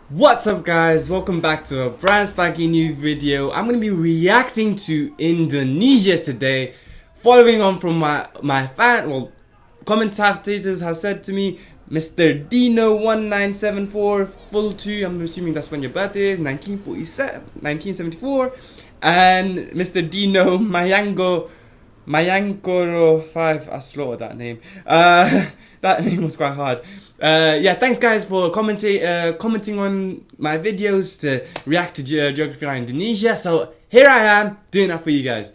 What's up guys, welcome back to a brand spanking new video. I'm going to be reacting to Indonesia today, following on from my commentators have said to me, Mr. Dino1974 full 2, I'm assuming that's when your birthday is, 1974, and Mr. Dino Mayankoro 5, I slaughtered that name. That name was quite hard. Yeah, thanks guys for commenting on my videos to react to Geography Line Indonesia. So here I am doing that for you guys.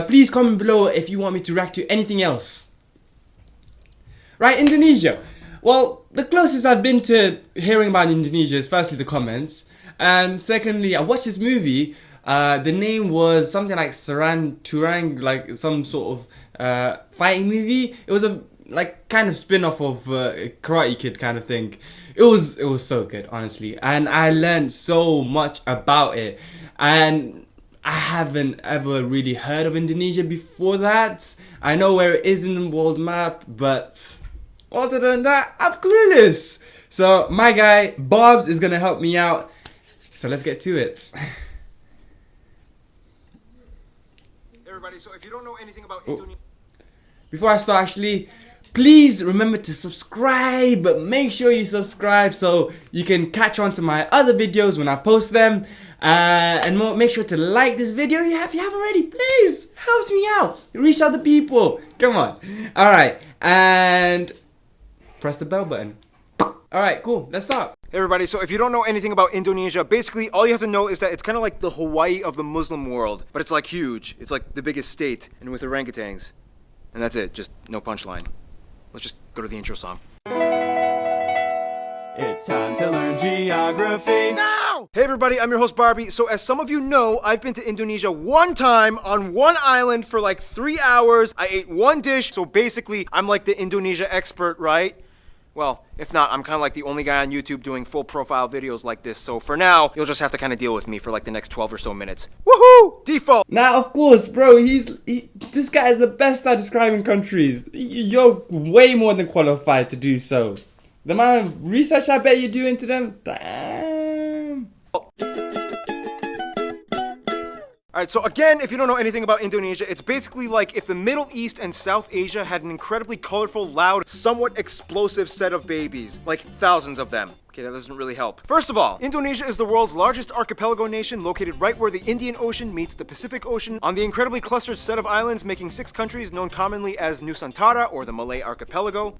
Please comment below if you want me to react to anything else. Right, Indonesia. Well, the closest I've been to hearing about Indonesia is firstly the comments, and secondly I watched this movie. The name was something like Saran Turang, like some sort of fighting movie. It was a kind of spin-off of Karate Kid kind of thing. It was so good, honestly, and I learned so much about it. And I haven't ever really heard of Indonesia before that. I know where it is in the world map, but other than that, I'm clueless. So my guy Bobs is gonna help me out. So let's get to it. Everybody, so if you don't know anything about Indonesia, before I start, actually, please remember to subscribe, but make sure you subscribe so you can catch on to my other videos when I post them. And make sure to like this video if you haven't already, please. Helps me out. Reach other people. Come on. Alright, and press the bell button. Alright, cool. Let's start. Hey everybody, so if you don't know anything about Indonesia, basically all you have to know is that it's kind of like the Hawaii of the Muslim world, but it's like huge. It's like the biggest state, and with orangutans. And that's it, just no punchline. Let's just go to the intro song. It's time to learn geography now! Hey everybody, I'm your host Barbie. So as some of you know, I've been to Indonesia one time on one island for like 3 hours. I ate one dish, so basically I'm like the Indonesia expert, right? Well, if not, I'm kind of like the only guy on YouTube doing full profile videos like this, so for now, you'll just have to kind of deal with me for like the next 12 or so minutes. Woohoo! Default! Now, of course, bro, this guy is the best at describing countries. You're way more than qualified to do so. The amount of research I bet you do into them, damn. Alright, so again, if you don't know anything about Indonesia, it's basically like if the Middle East and South Asia had an incredibly colorful, loud, somewhat explosive set of babies. Like thousands of them. Okay, that doesn't really help. First of all, Indonesia is the world's largest archipelago nation, located right where the Indian Ocean meets the Pacific Ocean, on the incredibly clustered set of islands making 6 countries known commonly as Nusantara, or the Malay Archipelago.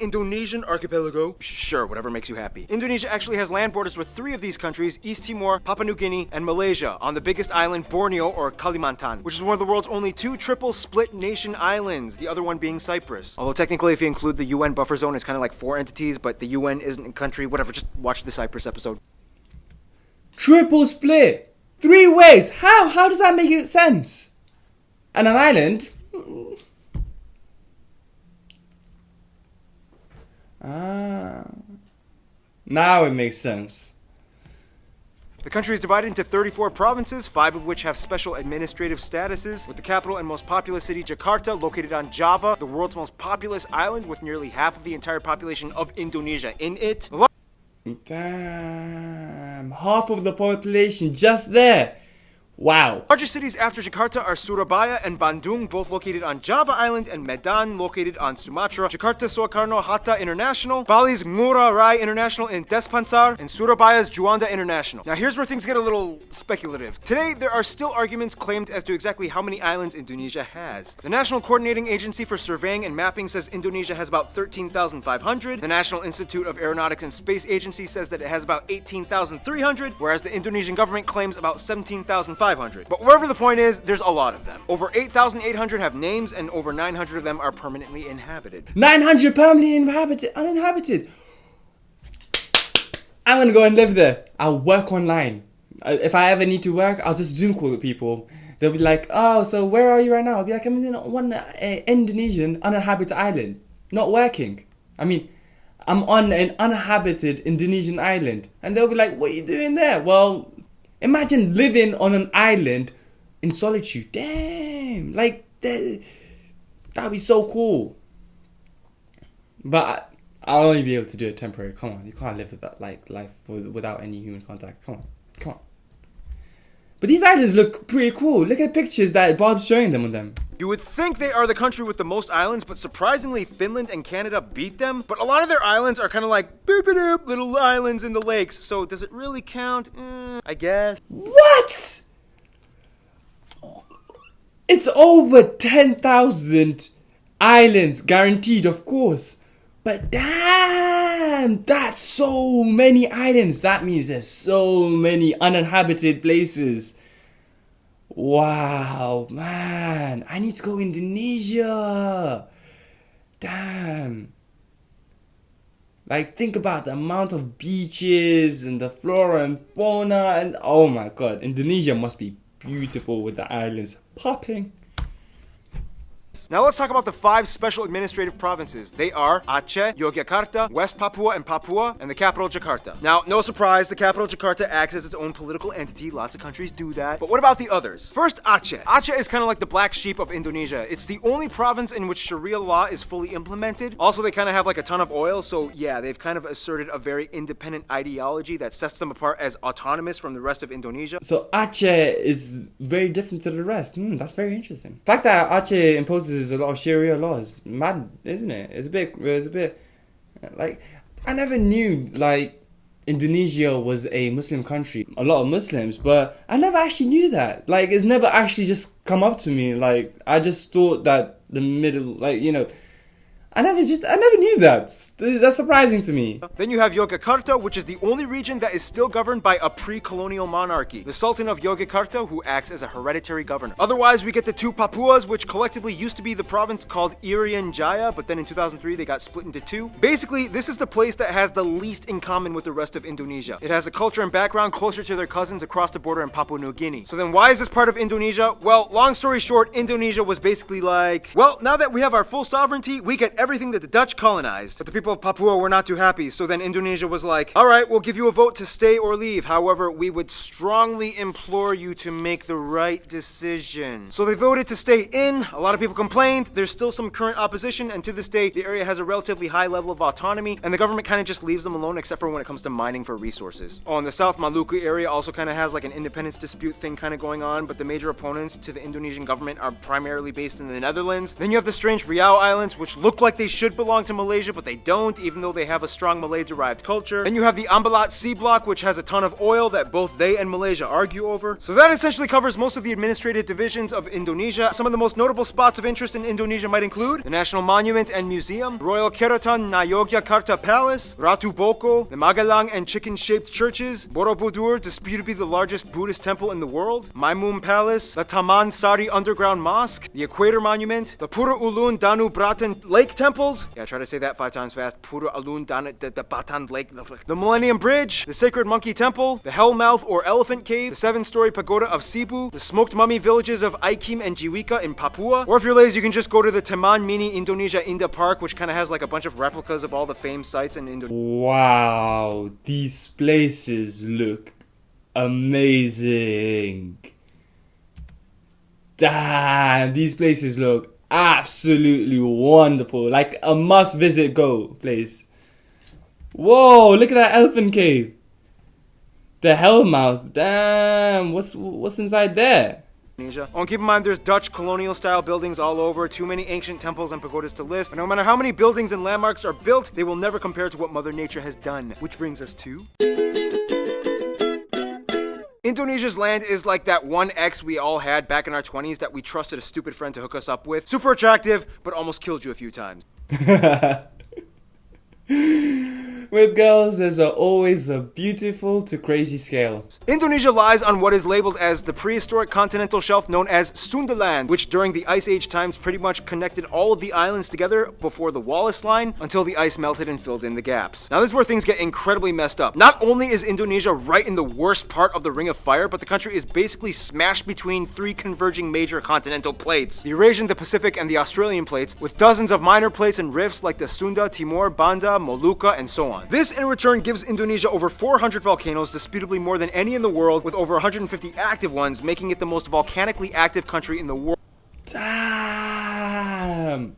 Indonesian Archipelago. Sure, whatever makes you happy. Indonesia actually has land borders with 3 of these countries, East Timor, Papua New Guinea, and Malaysia, on the biggest island, Borneo, or Kalimantan, which is one of the world's only 2 triple split nation islands, the other one being Cyprus. Although technically, if you include the UN buffer zone, it's kind of like 4 entities, but the UN isn't a country, whatever, just watch the Cyprus episode. Triple split. 3 ways. How does that make sense? And an island? Now it makes sense. The country is divided into 34 provinces, 5 of which have special administrative statuses, with the capital and most populous city, Jakarta, located on Java, the world's most populous island with nearly half of the entire population of Indonesia in it. Damn, half of the population just there. Wow. Largest cities after Jakarta are Surabaya and Bandung, both located on Java Island, and Medan, located on Sumatra. Jakarta Soekarno-Hatta International, Bali's Ngurah Rai International in Denpasar, and Surabaya's Juanda International. Now here's where things get a little speculative. Today, there are still arguments claimed as to exactly how many islands Indonesia has. The National Coordinating Agency for Surveying and Mapping says Indonesia has about 13,500. The National Institute of Aeronautics and Space Agency says that it has about 18,300, whereas the Indonesian government claims about 17,500. But wherever the point is, there's a lot of them. Over 8,800 have names, and over 900 of them are permanently inhabited. 900 permanently uninhabited. I'm gonna go and live there. I'll work online. If I ever need to work, I'll just Zoom call with people. They'll be like, oh, so where are you right now? I'll be like, I'm in one Indonesian uninhabited island. Not working. I mean, I'm on an uninhabited Indonesian island. And they'll be like, what are you doing there? Well, imagine living on an island in solitude. Damn, like that'd be so cool. But I'll only be able to do it temporary. Come on, you can't live with that like life without any human contact. Come on. But these islands look pretty cool. Look at the pictures that Bob's showing them on them. You would think they are the country with the most islands, but surprisingly, Finland and Canada beat them. But a lot of their islands are kind of like boop-a-doop, little islands in the lakes. So does it really count? I guess. What? It's over 10,000 islands, guaranteed, of course. But damn, that's so many islands. That means there's so many uninhabited places. Wow, man. I need to go Indonesia. Damn. Like, think about the amount of beaches and the flora and fauna. And oh my god, Indonesia must be beautiful with the islands popping. Now let's talk about the 5 special administrative provinces. They are Aceh, Yogyakarta, West Papua, and the capital Jakarta. Now, no surprise, the capital Jakarta acts as its own political entity. Lots of countries do that. But what about the others? First, Aceh. Aceh is kind of like the black sheep of Indonesia. It's the only province in which Sharia law is fully implemented. Also, they kind of have like a ton of oil, so yeah, they've kind of asserted a very independent ideology that sets them apart as autonomous from the rest of Indonesia. So Aceh is very different to the rest. That's very interesting. The fact that Aceh imposes a lot of Sharia laws, mad, isn't it? It's a bit like, I never knew like Indonesia was a Muslim country, a lot of Muslims, but I never actually knew that. Like, it's never actually just come up to me. Like, I just thought that the middle, like, you know, I never knew that. That's surprising to me. Then you have Yogyakarta, which is the only region that is still governed by a pre-colonial monarchy, the Sultan of Yogyakarta, who acts as a hereditary governor. Otherwise, we get the 2 Papuas, which collectively used to be the province called Irian Jaya, but then in 2003 they got split into 2. Basically, this is the place that has the least in common with the rest of Indonesia. It has a culture and background closer to their cousins across the border in Papua New Guinea. So then why is this part of Indonesia? Well, long story short, Indonesia was basically like, well, now that we have our full sovereignty, we get everything that the Dutch colonized. But the people of Papua were not too happy, so then Indonesia was like, alright, we'll give you a vote to stay or leave. However, we would strongly implore you to make the right decision. So they voted to stay in. A lot of people complained. There's still some current opposition, and to this day, the area has a relatively high level of autonomy, and the government kind of just leaves them alone, except for when it comes to mining for resources. Oh, and the South Maluku area also kind of has like an independence dispute thing kind of going on, but the major opponents to the Indonesian government are primarily based in the Netherlands. Then you have the strange Riau Islands, which look like they should belong to Malaysia, but they don't, even though they have a strong Malay-derived culture. Then you have the Ambalat Sea Block, which has a ton of oil that both they and Malaysia argue over. So that essentially covers most of the administrative divisions of Indonesia. Some of the most notable spots of interest in Indonesia might include the National Monument and Museum, Royal Keraton na Yogyakarta Palace, Ratu Boko, the Magelang and chicken-shaped churches, Borobudur, disputed to be the largest Buddhist temple in the world, Maimun Palace, the Taman Sari Underground Mosque, the Equator Monument, the Pura Ulun Danu Bratan Lake Temples, yeah, try to say that 5 times fast, Pura Ulun Danu the Batan Lake, the Millennium Bridge, the Sacred Monkey Temple, the Hellmouth or Elephant Cave, the 7-story pagoda of Cebu, the smoked mummy villages of Aikim and Jiwika in Papua, or if you're lazy, you can just go to the Taman Mini Indonesia Indah Park, which kind of has like a bunch of replicas of all the famed sites in Indonesia. Wow, these places look amazing. Damn, these places look absolutely wonderful. Like a must visit go place. Whoa, look at that elephant cave. The Hellmouth. Damn, what's inside there? Oh, and keep in mind there's Dutch colonial style buildings all over, too many ancient temples and pagodas to list. And no matter how many buildings and landmarks are built, they will never compare to what Mother Nature has done. Which brings us to Indonesia's land is like that one ex we all had back in our 20s that we trusted a stupid friend to hook us up with. Super attractive, but almost killed you a few times. With girls, there's always a beautiful to crazy scale. Indonesia lies on what is labeled as the prehistoric continental shelf known as Sundaland, which during the Ice Age times pretty much connected all of the islands together before the Wallace Line until the ice melted and filled in the gaps. Now this is where things get incredibly messed up. Not only is Indonesia right in the worst part of the Ring of Fire, but the country is basically smashed between 3 converging major continental plates: the Eurasian, the Pacific, and the Australian plates, with dozens of minor plates and rifts like the Sunda, Timor, Banda, Molucca, and so on. This in return gives Indonesia over 400 volcanoes, disputably more than any in the world, with over 150 active ones, making it the most volcanically active country in the world. Damn!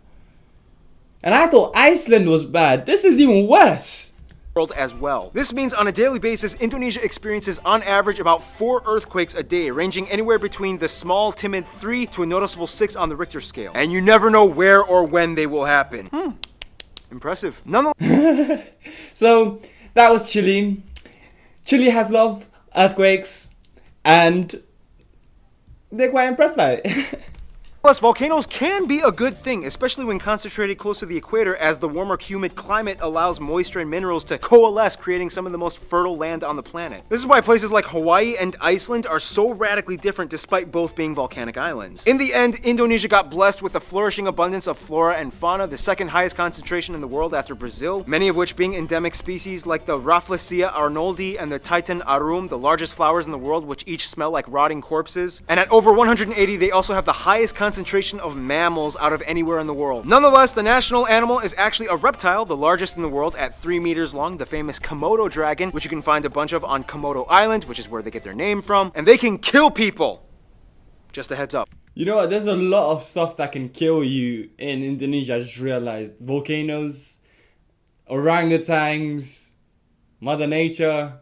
And I thought Iceland was bad. This is even worse. World as well. This means on a daily basis, Indonesia experiences on average about 4 earthquakes a day, ranging anywhere between the small, timid 3 to a noticeable 6 on the Richter scale. And you never know where or when they will happen. Impressive. Nonetheless. So that was Chile. Chile has a lot of earthquakes, and they're quite impressed by it. Plus, volcanoes can be a good thing, especially when concentrated close to the equator, as the warmer, humid climate allows moisture and minerals to coalesce, creating some of the most fertile land on the planet. This is why places like Hawaii and Iceland are so radically different despite both being volcanic islands. In the end, Indonesia got blessed with a flourishing abundance of flora and fauna, the second highest concentration in the world after Brazil, many of which being endemic species like the Rafflesia arnoldi and the Titan arum, the largest flowers in the world, which each smell like rotting corpses. And at over 180, they also have the highest concentration of mammals out of anywhere in the world. Nonetheless, the national animal is actually a reptile, the largest in the world at 3 meters long, the famous Komodo dragon, which you can find a bunch of on Komodo Island, which is where they get their name from, and they can kill people. Just a heads up. You know what? There's a lot of stuff that can kill you in Indonesia. I just realized. Volcanoes, orangutans, Mother Nature.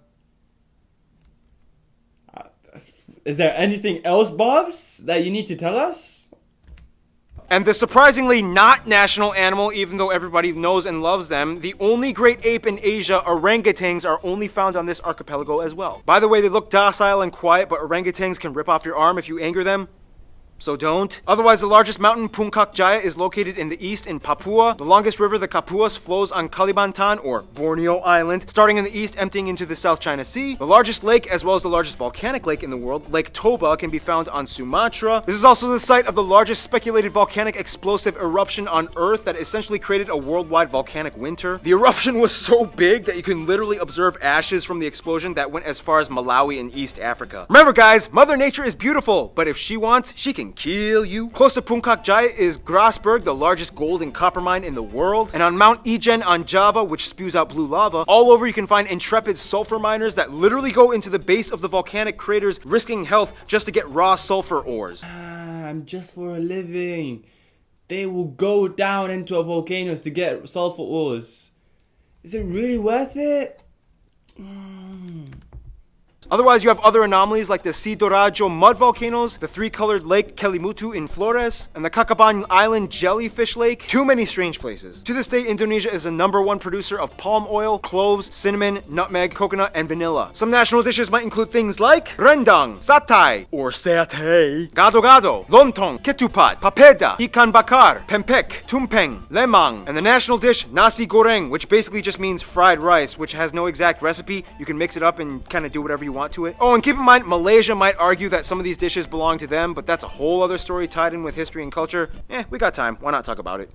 Is there anything else, Bobs, that you need to tell us? And the surprisingly not national animal, even though everybody knows and loves them, the only great ape in Asia, orangutans, are only found on this archipelago as well. By the way, they look docile and quiet, but orangutans can rip off your arm if you anger them. So don't. Otherwise, the largest mountain, Puncak Jaya, is located in the east in Papua. The longest river, the Kapuas, flows on Kalimantan, or Borneo Island, starting in the east, emptying into the South China Sea. The largest lake, as well as the largest volcanic lake in the world, Lake Toba, can be found on Sumatra. This is also the site of the largest speculated volcanic explosive eruption on Earth that essentially created a worldwide volcanic winter. The eruption was so big that you can literally observe ashes from the explosion that went as far as Malawi in East Africa. Remember, guys, Mother Nature is beautiful, but if she wants, she can kill you. Close to Puncak Jaya is Grasberg, the largest gold and copper mine in the world. And on Mount Ijen on Java, which spews out blue lava, all over you can find intrepid sulfur miners that literally go into the base of the volcanic craters, risking health just to get raw sulfur ores. Just for a living. They will go down into a volcanoes to get sulfur ores. Is it really worth it? Otherwise, you have other anomalies like the Sidoarjo mud volcanoes, the 3-colored Lake Kelimutu in Flores, and the Kakaban Island jellyfish lake. Too many strange places. To this day, Indonesia is the #1 producer of palm oil, cloves, cinnamon, nutmeg, coconut, and vanilla. Some national dishes might include things like rendang, satay, or satay, gado-gado, lontong, ketupat, papeda, ikan bakar, pempek, tumpeng, lemang, and the national dish nasi goreng, which basically just means fried rice, which has no exact recipe. You can mix it up and kind of do whatever you want to it. Oh, and keep in mind, Malaysia might argue that some of these dishes belong to them, but that's a whole other story tied in with history and culture. We got time. Why not talk about it?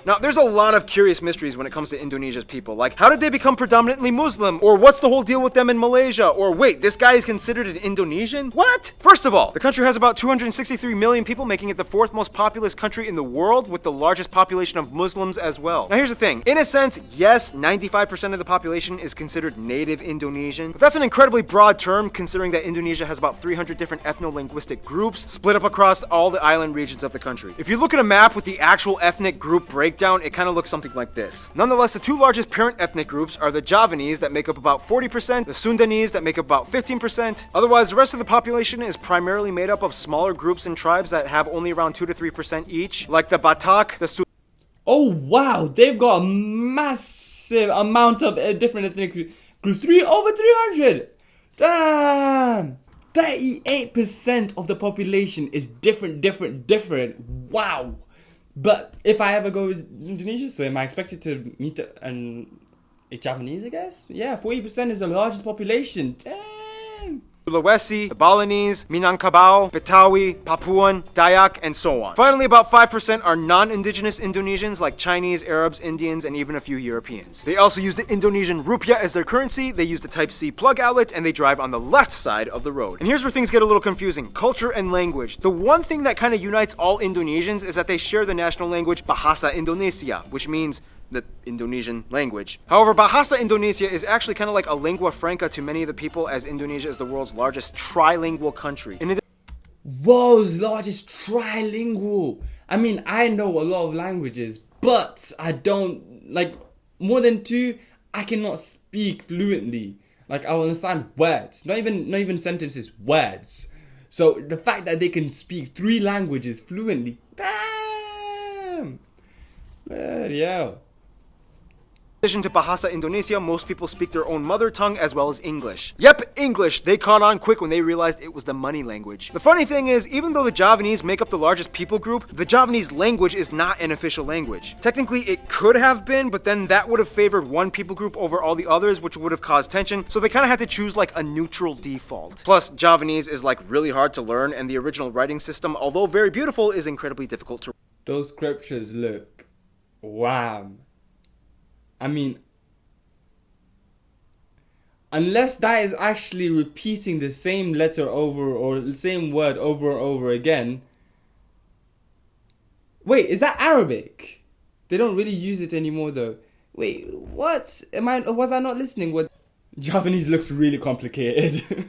Now, there's a lot of curious mysteries when it comes to Indonesia's people, like how did they become predominantly Muslim? Or what's the whole deal with them in Malaysia? Or wait, this guy is considered an Indonesian? What? First of all, the country has about 263 million people, making it the 4th most populous country in the world, with the largest population of Muslims as well. Now here's the thing, in a sense, yes, 95% of the population is considered native Indonesian, but that's an incredibly broad term considering that Indonesia has about 300 different ethno-linguistic groups split up across all the island regions of the country. If you look at a map with the actual ethnic group breakdown, it kind of looks something like this. Nonetheless, the 2 largest parent ethnic groups are the Javanese that make up about 40%, the Sundanese that make up about 15%. Otherwise, the rest of the population is primarily made up of smaller groups and tribes that have only around 2 to 3% each, like the Batak, the Oh wow, they've got a massive amount of different ethnic groups. Over 300! Damn! 38% of the population is different. Wow! But if I ever go to Indonesia, so am I expected to meet a Japanese, I guess? Yeah, 40% is the largest population. Damn! Sulawesi, the Balinese, Minangkabau, Betawi, Papuan, Dayak, and so on. Finally, about 5% are non-indigenous Indonesians like Chinese, Arabs, Indians, and even a few Europeans. They also use the Indonesian rupiah as their currency, they use the Type-C plug outlet, and they drive on the left side of the road. And here's where things get a little confusing. Culture and language. The one thing that kind of unites all Indonesians is that they share the national language Bahasa Indonesia, which means the Indonesian language. However, Bahasa Indonesia is actually kind of like a lingua franca to many of the people, as Indonesia is the world's largest trilingual country. World's largest trilingual. I mean, I know a lot of languages, but I don't, like, more than two, I cannot speak fluently. Like, I'll understand words, not even sentences, words. So the fact that they can speak 3 languages fluently, damn! Bloody hell. In addition to Bahasa Indonesia, most people speak their own mother tongue as well as English. Yep, English. They caught on quick when they realized it was the money language. The funny thing is, even though the Javanese make up the largest people group, the Javanese language is not an official language. Technically, it could have been, but then that would have favored one people group over all the others, which would have caused tension, so they kind of had to choose like a neutral default. Plus, Javanese is like really hard to learn, and the original writing system, although very beautiful, is incredibly difficult to read. Those scriptures look wham. I mean, unless that is actually repeating the same letter over or the same word over and over again. Wait, is that Arabic? They don't really use it anymore though. Wait, what? Was I not listening? What? Javanese looks really complicated.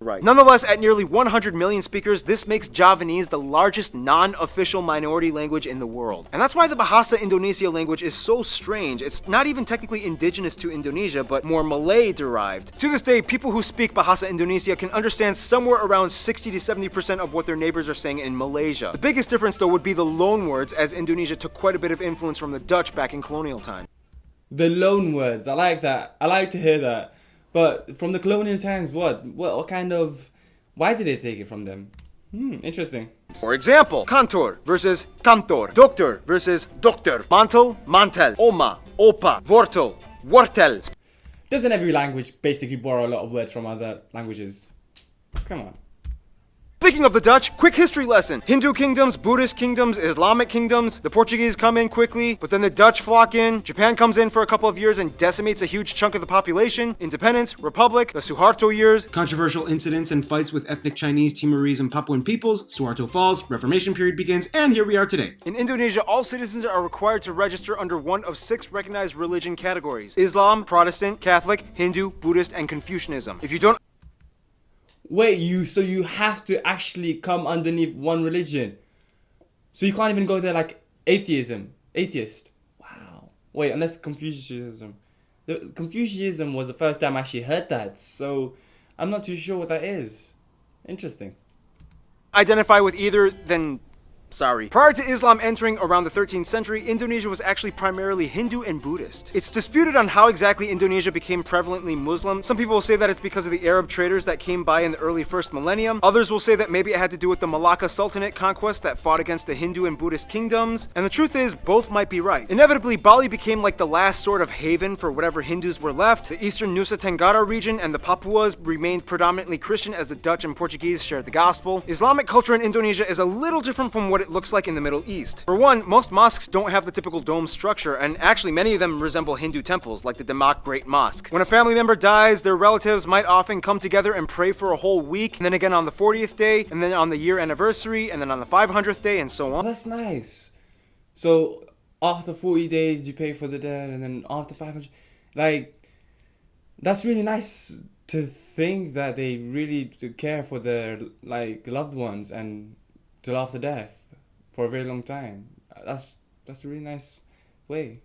Right. Nonetheless, at nearly 100 million speakers, this makes Javanese the largest non-official minority language in the world. And that's why the Bahasa Indonesia language is so strange. It's not even technically indigenous to Indonesia, but more Malay-derived. To this day, people who speak Bahasa Indonesia can understand somewhere around 60 to 70% of what their neighbors are saying in Malaysia. The biggest difference, though, would be the loanwords, as Indonesia took quite a bit of influence from the Dutch back in colonial time. The loanwords, I like that. I like to hear that. But from the colonial times, what kind of... Why did they take it from them? Interesting. For example, kantor versus kantor, doctor versus doctor, mantel, mantel, oma, opa, wortel, wortel. Doesn't every language basically borrow a lot of words from other languages? Come on. Speaking of the Dutch, quick history lesson. Hindu kingdoms, Buddhist kingdoms, Islamic kingdoms. The Portuguese come in quickly, but then the Dutch flock in. Japan comes in for a couple of years and decimates a huge chunk of the population. Independence, Republic, the Suharto years. Controversial incidents and fights with ethnic Chinese, Timorese, and Papuan peoples. Suharto falls, Reformation period begins, and here we are today. In Indonesia, all citizens are required to register under one of 6 recognized religion categories: Islam, Protestant, Catholic, Hindu, Buddhist, and Confucianism. If you don't Wait, so you have to actually come underneath one religion. So you can't even go there like atheist. Wow. Wait, unless Confucianism. Confucianism was the first time I actually heard that. So I'm not too sure what that is. Interesting. identify with either, then sorry. Prior to Islam entering around the 13th century, Indonesia was actually primarily Hindu and Buddhist. It's disputed on how exactly Indonesia became prevalently Muslim. Some people will say that it's because of the Arab traders that came by in the early first millennium. Others will say that maybe it had to do with the Malacca Sultanate conquest that fought against the Hindu and Buddhist kingdoms. And the truth is, both might be right. Inevitably, Bali became like the last sort of haven for whatever Hindus were left. The eastern Nusa Tenggara region and the Papuas remained predominantly Christian as the Dutch and Portuguese shared the gospel. Islamic culture in Indonesia is a little different from what it looks like in the Middle East. For one, most mosques don't have the typical dome structure, and actually many of them resemble Hindu temples, like the Demak Great Mosque. When a family member dies, their relatives might often come together and pray for a whole week, and then again on the 40th day, and then on the year anniversary, and then on the 500th day, and so on. That's nice. So after 40 days you pay for the dead, and then after 500, like, that's really nice to think that they really care for their like loved ones and till after death for a very long time. That's a really nice way.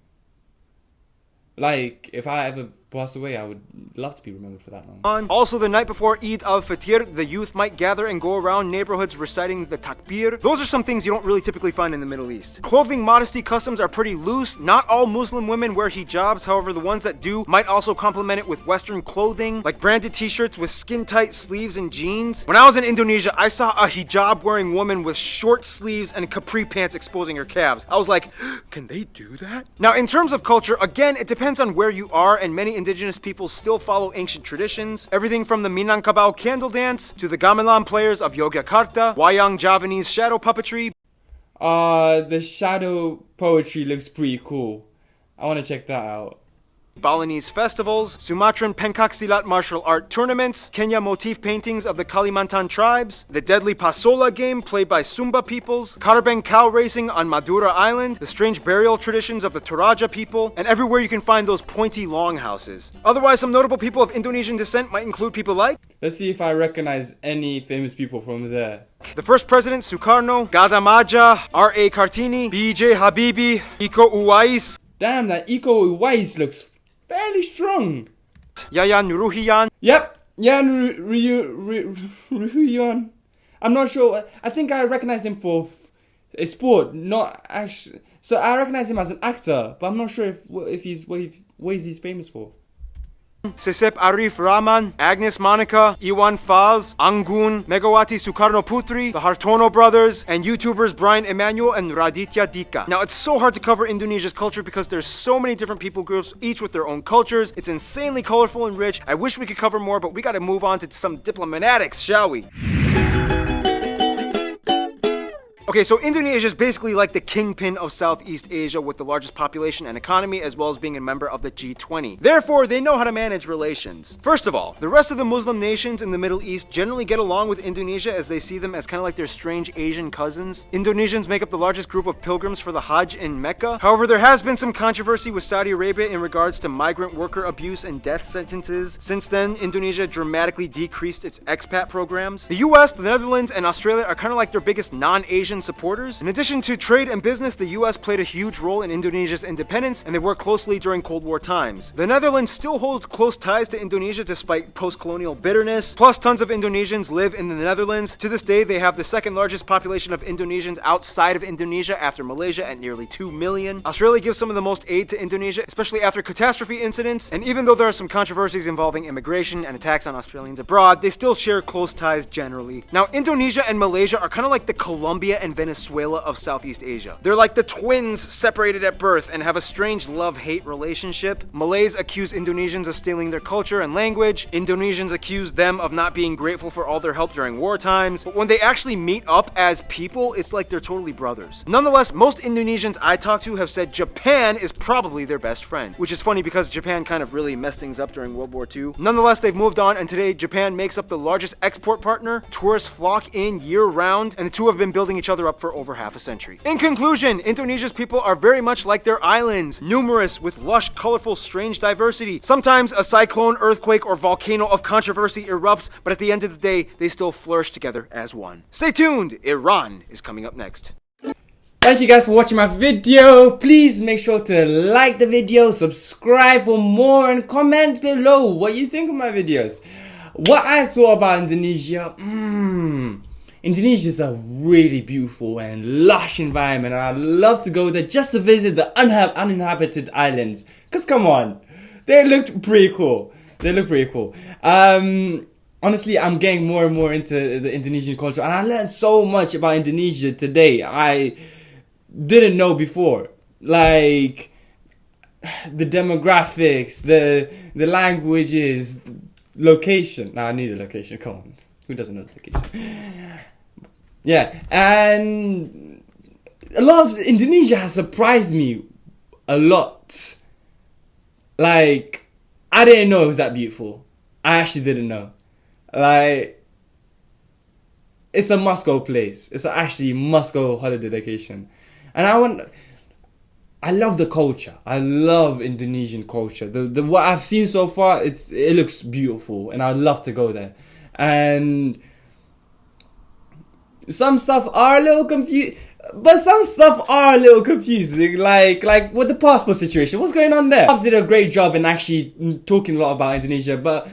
Like, if I ever passed away, I would love to be remembered for that long. Also, the night before Eid al-Fitr, the youth might gather and go around neighborhoods reciting the takbir. Those are some things you don't really typically find in the Middle East. Clothing modesty customs are pretty loose. Not all Muslim women wear hijabs, however the ones that do might also complement it with Western clothing, like branded t-shirts with skin-tight sleeves and jeans. When I was in Indonesia, I saw a hijab-wearing woman with short sleeves and capri pants exposing her calves. I was like, can they do that? Now, in terms of culture, again, it depends on where you are, and many indigenous peoples still follow ancient traditions. Everything from the Minangkabau candle dance to the gamelan players of Yogyakarta, Wayang Javanese shadow puppetry. The shadow poetry looks pretty cool. I want to check that out. Balinese festivals, Sumatran pencaksilat martial art tournaments, Kenya motif paintings of the Kalimantan tribes, the deadly Pasola game played by Sumba peoples, Karabeng cow racing on Madura Island, the strange burial traditions of the Toraja people, and everywhere you can find those pointy longhouses. Otherwise, some notable people of Indonesian descent might include people like... Let's see if I recognize any famous people from there. The first president, Sukarno, Gadamaja, R.A. Kartini, B.J. Habibie, Iko Uwais, Damn, that Iko Uwais looks fairly strong. Yayan Ruhian. Yep, Yan Ruhian. I'm not sure. I think I recognize him for a sport, not actually. So I recognize him as an actor, but I'm not sure if he's what he's famous for. Sesep Arif Rahman, Agnes Monica, Iwan Faz, Anggun, Megawati Sukarno Putri, the Hartono brothers, and YouTubers Brian Emanuel and Raditya Dika. Now, it's so hard to cover Indonesia's culture because there's so many different people groups, each with their own cultures. It's insanely colorful and rich. I wish we could cover more, but we gotta move on to some diplomatics, shall we? Okay, so Indonesia is basically like the kingpin of Southeast Asia with the largest population and economy, as well as being a member of the G20. Therefore, they know how to manage relations. First of all, the rest of the Muslim nations in the Middle East generally get along with Indonesia as they see them as kind of like their strange Asian cousins. Indonesians make up the largest group of pilgrims for the Hajj in Mecca. However, there has been some controversy with Saudi Arabia in regards to migrant worker abuse and death sentences. Since then, Indonesia dramatically decreased its expat programs. The US, the Netherlands, and Australia are kind of like their biggest non-Asian supporters. In addition to trade and business, the US played a huge role in Indonesia's independence, and they worked closely during Cold War times. The Netherlands still holds close ties to Indonesia despite post-colonial bitterness. Plus, tons of Indonesians live in the Netherlands. To this day, they have the second largest population of Indonesians outside of Indonesia after Malaysia at nearly 2 million. Australia gives some of the most aid to Indonesia, especially after catastrophe incidents. And even though there are some controversies involving immigration and attacks on Australians abroad, they still share close ties generally. Now, Indonesia and Malaysia are kind of like the Colombia and Venezuela of Southeast Asia. They're like the twins separated at birth and have a strange love-hate relationship. Malays accuse Indonesians of stealing their culture and language. Indonesians accuse them of not being grateful for all their help during war times. But when they actually meet up as people, it's like they're totally brothers. Nonetheless, most Indonesians I talk to have said Japan is probably their best friend, which is funny because Japan kind of really messed things up during World War II. Nonetheless, they've moved on, and today Japan makes up the largest export partner. Tourists flock in year-round, and the two have been building each other up for over half a century. In conclusion, Indonesia's people are very much like their islands, numerous with lush, colorful, strange diversity. Sometimes a cyclone, earthquake, or volcano of controversy erupts, but at the end of the day, they still flourish together as one. Stay tuned, Iran is coming up next. Thank you guys for watching my video. Please make sure to like the video, subscribe for more, and comment below what you think of my videos. What I thought about Indonesia, Indonesia is a really beautiful and lush environment, and I'd love to go there just to visit the uninhabited islands. Cause come on, they looked pretty cool. Honestly, I'm getting more and more into the Indonesian culture, and I learned so much about Indonesia today I didn't know before. Like the demographics, the languages, location. Nah, I need a location. Come on, who doesn't know the location? Yeah, and a lot of Indonesia has surprised me a lot. Like, I didn't know it was that beautiful. I actually didn't know. Like, it's a must-go place. It's actually a must-go holiday vacation. And I love the culture. I love Indonesian culture. The what I've seen so far, it looks beautiful, and I'd love to go there. And some stuff are a little confusing, but some stuff are a little confusing, like with the passport situation. What's going on there? Babs did a great job in actually talking a lot about Indonesia, but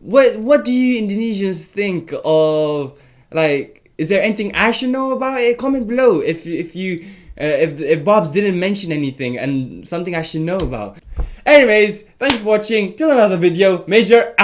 what do you Indonesians think of, like, is there anything I should know about it? Comment below if Babs didn't mention anything and something I should know about. Anyways, thank you for watching. Till another video. Major